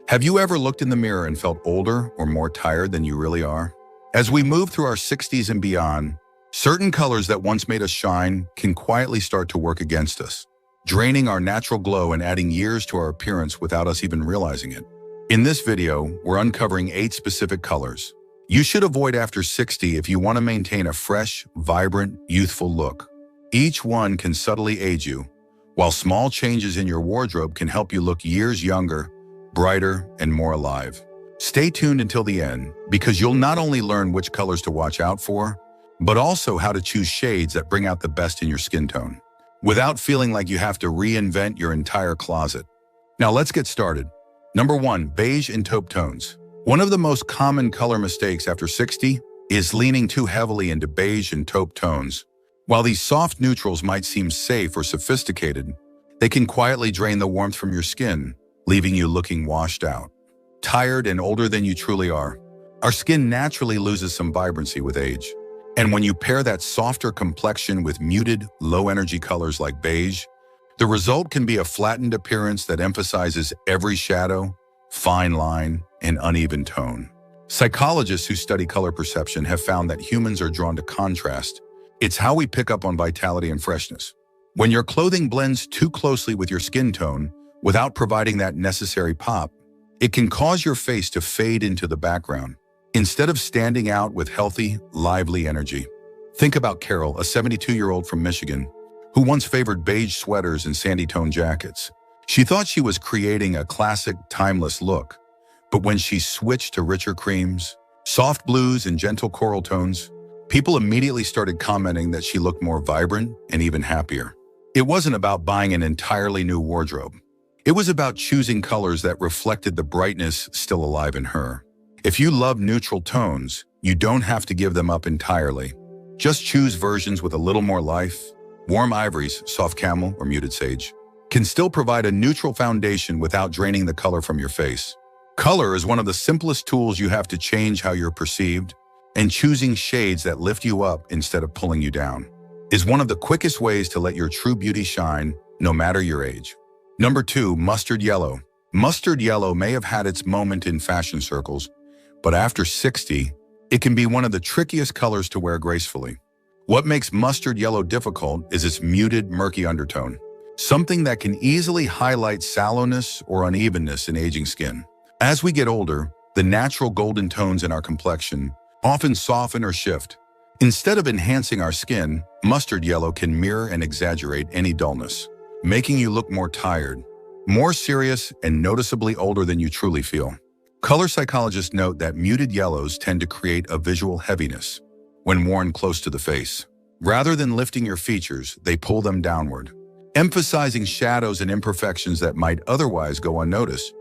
Have you ever looked in the mirror and felt older or more tired than you really are? As we move through our 60s and beyond, certain colors that once made us shine can quietly start to work against us, draining our natural glow and adding years to our appearance without us even realizing it. In this video, we're uncovering 8 specific colors you should avoid after 60 if you want to maintain a fresh, vibrant, youthful look. Each one can subtly age you, while small changes in your wardrobe can help you look years younger, brighter, and more alive. Stay tuned until the end, because you'll not only learn which colors to watch out for, but also how to choose shades that bring out the best in your skin tone, without feeling like you have to reinvent your entire closet. Now let's get started. Number 1, beige and taupe tones. One of the most common color mistakes after 60 is leaning too heavily into beige and taupe tones. While these soft neutrals might seem safe or sophisticated, they can quietly drain the warmth from your skin, leaving you looking washed out, tired, and older than you truly are. Our skin naturally loses some vibrancy with age. And when you pair that softer complexion with muted, low-energy colors like beige, the result can be a flattened appearance that emphasizes every shadow, fine line, and uneven tone. Psychologists who study color perception have found that humans are drawn to contrast. It's how we pick up on vitality and freshness. When your clothing blends too closely with your skin tone without providing that necessary pop, it can cause your face to fade into the background, instead of standing out with healthy, lively energy. Think about Carol, a 72-year-old from Michigan, who once favored beige sweaters and sandy-tone jackets. She thought she was creating a classic, timeless look, but when she switched to richer creams, soft blues, and gentle coral tones, people immediately started commenting that she looked more vibrant and even happier. It wasn't about buying an entirely new wardrobe. It was about choosing colors that reflected the brightness still alive in her. If you love neutral tones, you don't have to give them up entirely. Just choose versions with a little more life. Warm ivories, soft camel, or muted sage can still provide a neutral foundation without draining the color from your face. Color is one of the simplest tools you have to change how you're perceived, and choosing shades that lift you up instead of pulling you down is one of the quickest ways to let your true beauty shine, no matter your age. Number 2, mustard yellow. Mustard yellow may have had its moment in fashion circles, but after 60, it can be one of the trickiest colors to wear gracefully. What makes mustard yellow difficult is its muted, murky undertone, something that can easily highlight sallowness or unevenness in aging skin. As we get older, the natural golden tones in our complexion often soften or shift. Instead of enhancing our skin, mustard yellow can mirror and exaggerate any dullness, making you look more tired, more serious, and noticeably older than you truly feel. Color psychologists note that muted yellows tend to create a visual heaviness when worn close to the face. Rather than lifting your features, they pull them downward, emphasizing shadows and imperfections that might otherwise go unnoticed.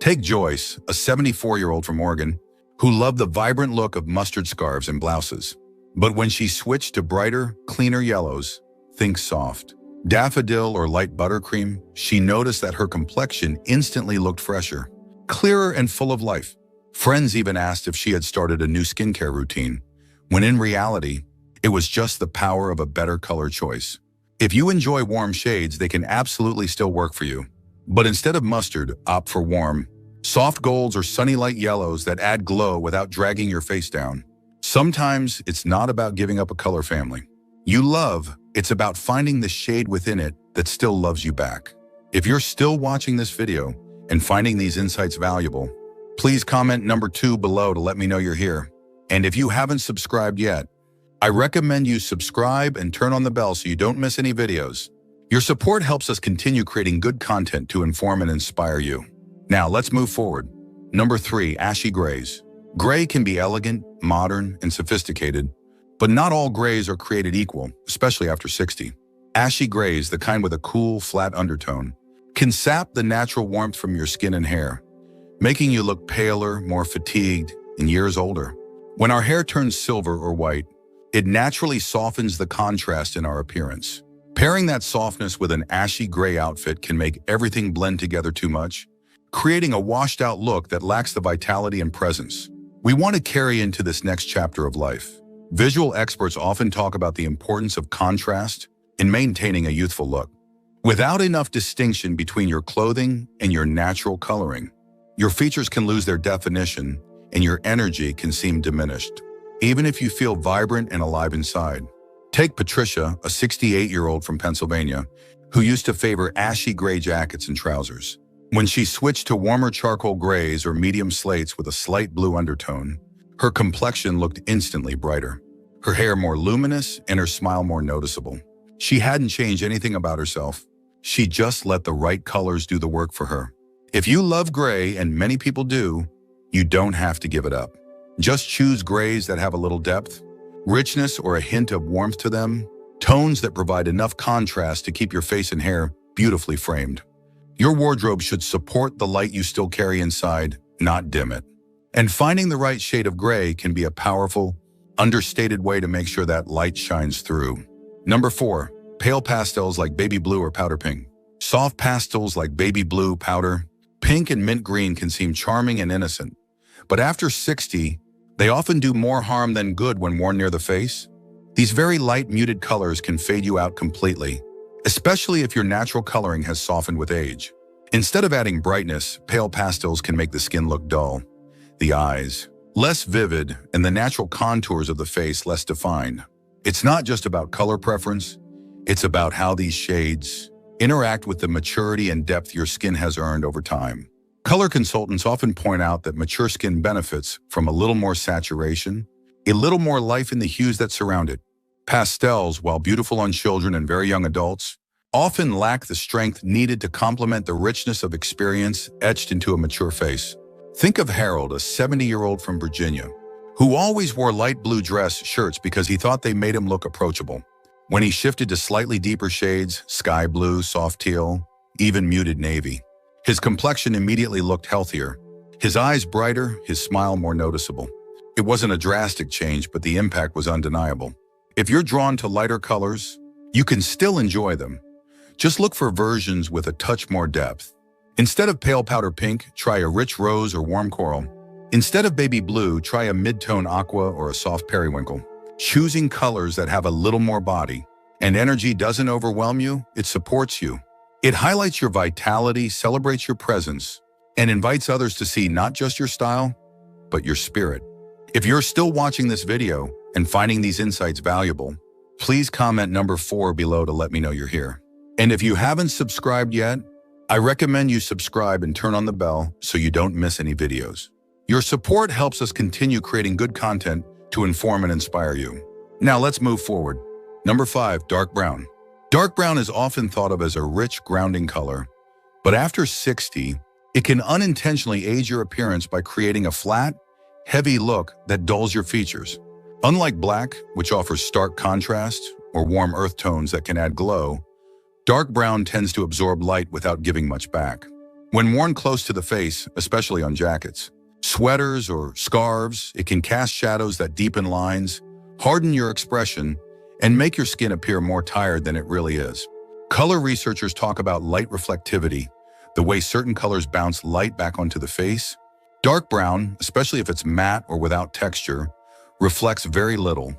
Take Joyce, a 74-year-old from Oregon, who loved the vibrant look of mustard scarves and blouses. But when she switched to brighter, cleaner yellows, think soft, daffodil, or light buttercream, she noticed that her complexion instantly looked fresher, clearer, and full of life. Friends even asked if she had started a new skincare routine, when in reality, it was just the power of a better color choice. If you enjoy warm shades, they can absolutely still work for you. But instead of mustard, opt for warm, soft golds or sunny light yellows that add glow without dragging your face down. Sometimes it's not about giving up a color family you love, it's about finding the shade within it that still loves you back. If you're still watching this video and finding these insights valuable, please comment number 2 below to let me know you're here. And if you haven't subscribed yet, I recommend you subscribe and turn on the bell so you don't miss any videos. Your support helps us continue creating good content to inform and inspire you. Now let's move forward. Number 3, ashy grays. Gray can be elegant, modern, and sophisticated, but not all grays are created equal, especially after 60. Ashy grays, the kind with a cool, flat undertone, can sap the natural warmth from your skin and hair, making you look paler, more fatigued, and years older. When our hair turns silver or white, it naturally softens the contrast in our appearance. Pairing that softness with an ashy gray outfit can make everything blend together too much, creating a washed-out look that lacks the vitality and presence we want to carry into this next chapter of life. Visual experts often talk about the importance of contrast in maintaining a youthful look. Without enough distinction between your clothing and your natural coloring, Your features can lose their definition, and your energy can seem diminished, even if you feel vibrant and alive inside. Take Patricia, a 68-year-old from Pennsylvania, who used to favor ashy gray jackets and trousers. When she switched to warmer charcoal grays or medium slates with a slight blue undertone, her complexion looked instantly brighter, her hair more luminous and her smile more noticeable. She hadn't changed anything about herself. She just let the right colors do the work for her. If you love gray, and many people do, you don't have to give it up. Just choose grays that have a little depth, richness, or a hint of warmth to them, tones that provide enough contrast to keep your face and hair beautifully framed. Your wardrobe should support the light you still carry inside, not dim it. And finding the right shade of gray can be a powerful, understated way to make sure that light shines through. Number 4, pale pastels like baby blue or powder pink. Soft pastels like baby blue, powder, pink, and mint green can seem charming and innocent. But after 60, they often do more harm than good when worn near the face. These very light, muted colors can fade you out completely, especially if your natural coloring has softened with age. Instead of adding brightness, pale pastels can make the skin look dull, the eyes less vivid, and the natural contours of the face less defined. It's not just about color preference, it's about how these shades interact with the maturity and depth your skin has earned over time. Color consultants often point out that mature skin benefits from a little more saturation, a little more life in the hues that surround it. Pastels, while beautiful on children and very young adults, often lack the strength needed to complement the richness of experience etched into a mature face. Think of Harold, a 70-year-old from Virginia, who always wore light blue dress shirts because he thought they made him look approachable. When he shifted to slightly deeper shades, sky blue, soft teal, even muted navy, his complexion immediately looked healthier, his eyes brighter, his smile more noticeable. It wasn't a drastic change, but the impact was undeniable. If you're drawn to lighter colors, you can still enjoy them. Just look for versions with a touch more depth. Instead of pale powder pink, try a rich rose or warm coral. Instead of baby blue, try a mid-tone aqua or a soft periwinkle. Choosing colors that have a little more body and energy doesn't overwhelm you, it supports you. It highlights your vitality, celebrates your presence, and invites others to see not just your style, but your spirit. If you're still watching this video and finding these insights valuable, please comment number 4 below to let me know you're here. And if you haven't subscribed yet, I recommend you subscribe and turn on the bell so you don't miss any videos. Your support helps us continue creating good content to inform and inspire you. Now let's move forward. Number 5, dark brown. Dark brown is often thought of as a rich, grounding color, but after 60, it can unintentionally age your appearance by creating a flat, heavy look that dulls your features. Unlike black, which offers stark contrast, or warm earth tones that can add glow, dark brown tends to absorb light without giving much back. When worn close to the face, especially on jackets, sweaters, or scarves, it can cast shadows that deepen lines, harden your expression, and make your skin appear more tired than it really is. Color researchers talk about light reflectivity, the way certain colors bounce light back onto the face. Dark brown, especially if it's matte or without texture, reflects very little,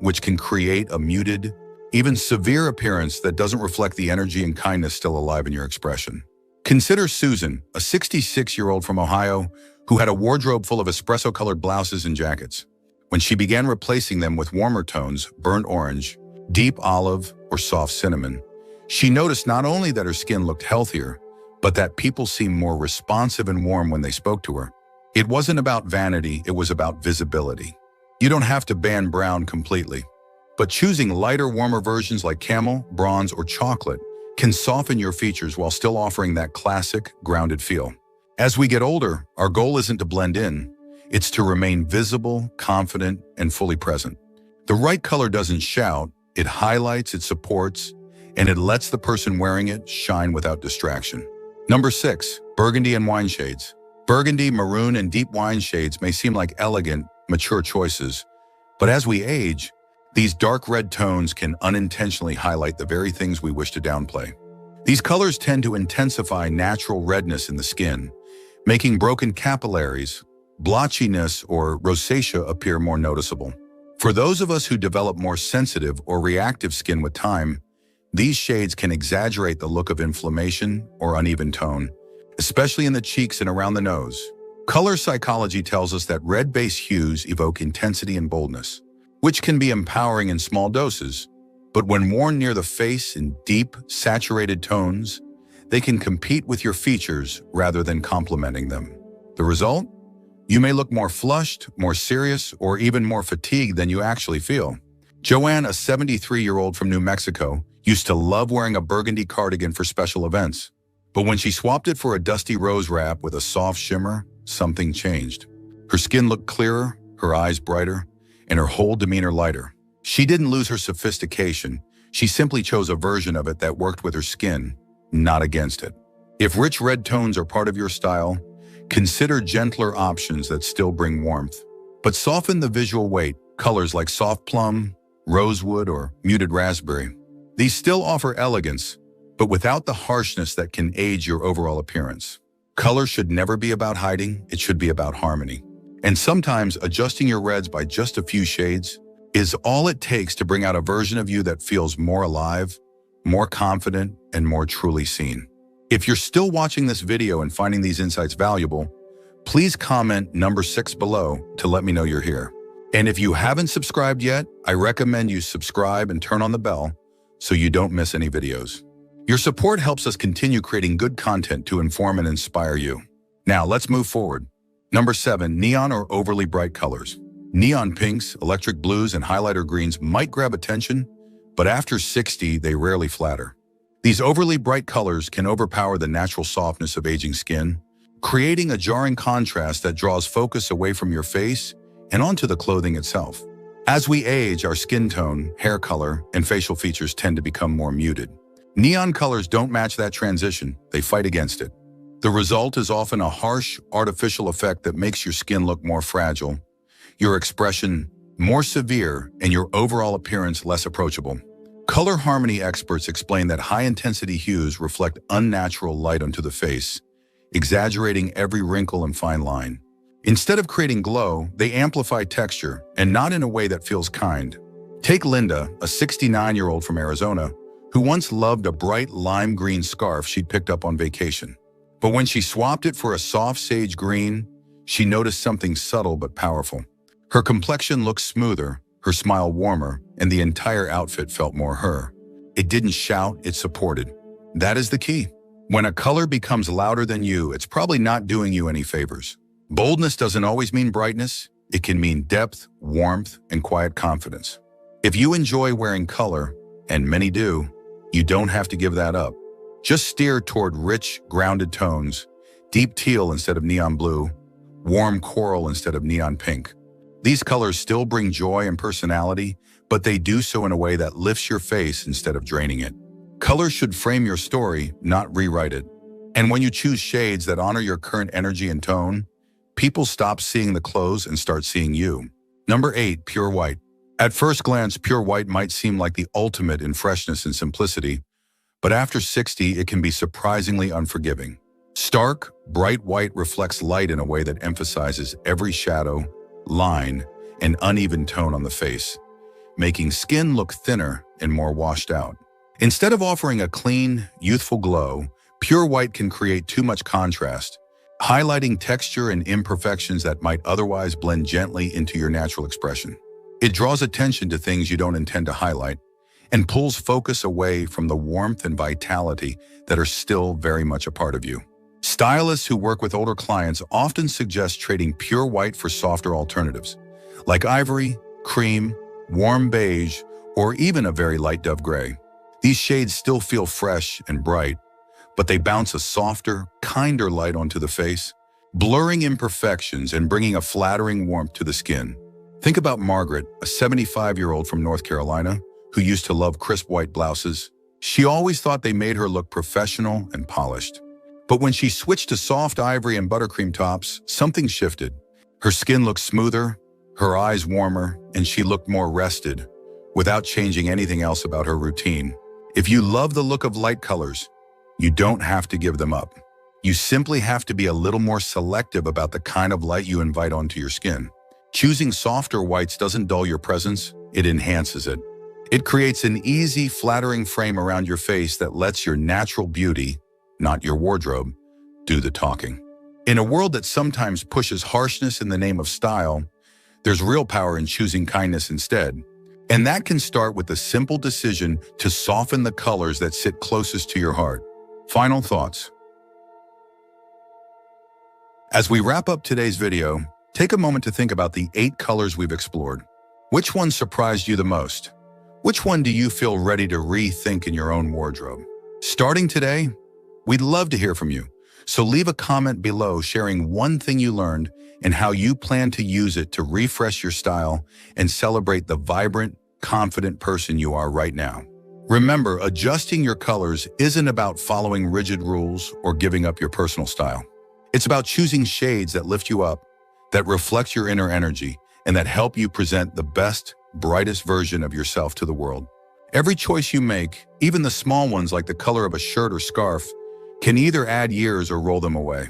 which can create a muted, even severe appearance that doesn't reflect the energy and kindness still alive in your expression. Consider Susan, a 66-year-old from Ohio who had a wardrobe full of espresso-colored blouses and jackets. When she began replacing them with warmer tones, burnt orange, deep olive, or soft cinnamon, she noticed not only that her skin looked healthier, but that people seemed more responsive and warm when they spoke to her. It wasn't about vanity, it was about visibility. You don't have to ban brown completely, but choosing lighter, warmer versions like camel, bronze, or chocolate can soften your features while still offering that classic, grounded feel. As we get older, our goal isn't to blend in, it's to remain visible, confident, and fully present. The right color doesn't shout, it highlights, it supports, and it lets the person wearing it shine without distraction. Number 6, burgundy and wine shades. Burgundy, maroon, and deep wine shades may seem like elegant, mature choices, but as we age, these dark red tones can unintentionally highlight the very things we wish to downplay. These colors tend to intensify natural redness in the skin, making broken capillaries, blotchiness, or rosacea appear more noticeable. For those of us who develop more sensitive or reactive skin with time, these shades can exaggerate the look of inflammation or uneven tone, especially in the cheeks and around the nose. Color psychology tells us that red base hues evoke intensity and boldness, which can be empowering in small doses, but when worn near the face in deep, saturated tones, they can compete with your features rather than complementing them. The result? You may look more flushed, more serious, or even more fatigued than you actually feel. Joanne, a 73-year-old from New Mexico, used to love wearing a burgundy cardigan for special events. But when she swapped it for a dusty rose wrap with a soft shimmer, something changed. Her skin looked clearer, her eyes brighter, and her whole demeanor lighter. She didn't lose her sophistication. She simply chose a version of it that worked with her skin, not against it. If rich red tones are part of your style, consider gentler options that still bring warmth, but soften the visual weight. Colors like soft plum, rosewood, or muted raspberry. These still offer elegance, but without the harshness that can age your overall appearance. Color should never be about hiding, it should be about harmony. And sometimes adjusting your reds by just a few shades is all it takes to bring out a version of you that feels more alive, more confident, and more truly seen. If you're still watching this video and finding these insights valuable, please comment number 6 below to let me know you're here. And if you haven't subscribed yet, I recommend you subscribe and turn on the bell so you don't miss any videos. Your support helps us continue creating good content to inform and inspire you. Now let's move forward. Number 7, neon or overly bright colors. Neon pinks, electric blues, and highlighter greens might grab attention, but after 60, they rarely flatter. These overly bright colors can overpower the natural softness of aging skin, creating a jarring contrast that draws focus away from your face and onto the clothing itself. As we age, our skin tone, hair color, and facial features tend to become more muted. Neon colors don't match that transition, they fight against it. The result is often a harsh, artificial effect that makes your skin look more fragile, your expression more severe, and your overall appearance less approachable. Color harmony experts explain that high-intensity hues reflect unnatural light onto the face, exaggerating every wrinkle and fine line. Instead of creating glow, they amplify texture, and not in a way that feels kind. Take Linda, a 69-year-old from Arizona, who once loved a bright lime green scarf she'd picked up on vacation. But when she swapped it for a soft sage green, she noticed something subtle but powerful. Her complexion looked smoother, her smile warmer, and the entire outfit felt more her. It didn't shout, it supported. That is the key. When a color becomes louder than you, it's probably not doing you any favors. Boldness doesn't always mean brightness. It can mean depth, warmth, and quiet confidence. If you enjoy wearing color, and many do, you don't have to give that up. Just steer toward rich, grounded tones, deep teal instead of neon blue, warm coral instead of neon pink. These colors still bring joy and personality, but they do so in a way that lifts your face instead of draining it. Color should frame your story, not rewrite it. And when you choose shades that honor your current energy and tone, people stop seeing the clothes and start seeing you. Number 8, pure white. At first glance, pure white might seem like the ultimate in freshness and simplicity, but after 60, it can be surprisingly unforgiving. Stark, bright white reflects light in a way that emphasizes every shadow, line, and uneven tone on the face, making skin look thinner and more washed out. Instead of offering a clean, youthful glow, pure white can create too much contrast, highlighting texture and imperfections that might otherwise blend gently into your natural expression. It draws attention to things you don't intend to highlight and pulls focus away from the warmth and vitality that are still very much a part of you. Stylists who work with older clients often suggest trading pure white for softer alternatives, like ivory, cream, warm beige, or even a very light dove gray. These shades still feel fresh and bright, but they bounce a softer, kinder light onto the face, blurring imperfections and bringing a flattering warmth to the skin. Think about Margaret, a 75-year-old from North Carolina, who used to love crisp white blouses. She always thought they made her look professional and polished. But when she switched to soft ivory and buttercream tops, something shifted. Her skin looked smoother, her eyes warmer, and she looked more rested, without changing anything else about her routine. If you love the look of light colors, you don't have to give them up. You simply have to be a little more selective about the kind of light you invite onto your skin. Choosing softer whites doesn't dull your presence, it enhances it. It creates an easy, flattering frame around your face that lets your natural beauty, not your wardrobe, do the talking. In a world that sometimes pushes harshness in the name of style, there's real power in choosing kindness instead. And that can start with the simple decision to soften the colors that sit closest to your heart. Final thoughts. As we wrap up today's video, take a moment to think about the 8 colors we've explored. Which one surprised you the most? Which one do you feel ready to rethink in your own wardrobe? Starting today, we'd love to hear from you. So leave a comment below sharing one thing you learned and how you plan to use it to refresh your style and celebrate the vibrant, confident person you are right now. Remember, adjusting your colors isn't about following rigid rules or giving up your personal style. It's about choosing shades that lift you up, that reflect your inner energy, and that help you present the best, brightest version of yourself to the world. Every choice you make, even the small ones like the color of a shirt or scarf, can either add years or roll them away.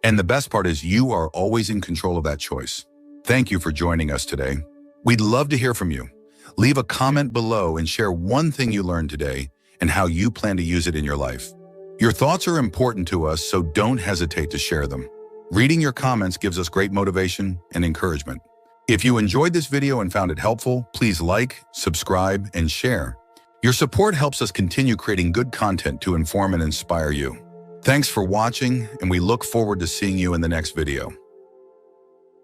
And the best part is you are always in control of that choice. Thank you for joining us today. We'd love to hear from you. Leave a comment below and share one thing you learned today and how you plan to use it in your life. Your thoughts are important to us, so don't hesitate to share them. Reading your comments gives us great motivation and encouragement. If you enjoyed this video and found it helpful, please like, subscribe, and share. Your support helps us continue creating good content to inform and inspire you. Thanks for watching, and we look forward to seeing you in the next video.